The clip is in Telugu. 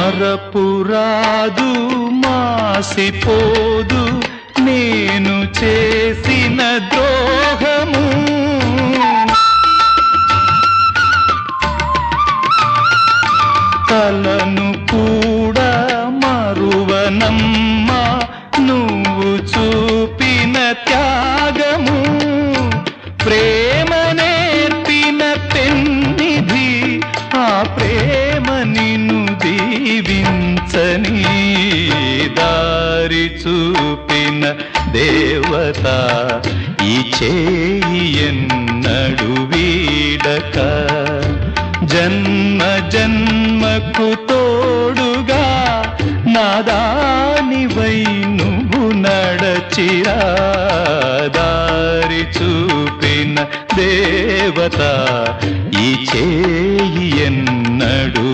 మరపురాదు మాసిపోదు నేను చేసిన ద్రోహము. కలను కూడా మరువనమ్మా నువ్వు చూపిన త్యాగము. ప్రేమ నేర్పిన పెన్నిధి ఆ ప్రేమ నిన్ను దీవించని. దారి చూపిన దేవత ఈ చేయి ఎన్నడు వీడక. జన్మ జన్మకు తోడుగా నాదానివై నువ్వు నడచిరా. దారి చూపిన దేవత ఈ చేయి ఎన్నడు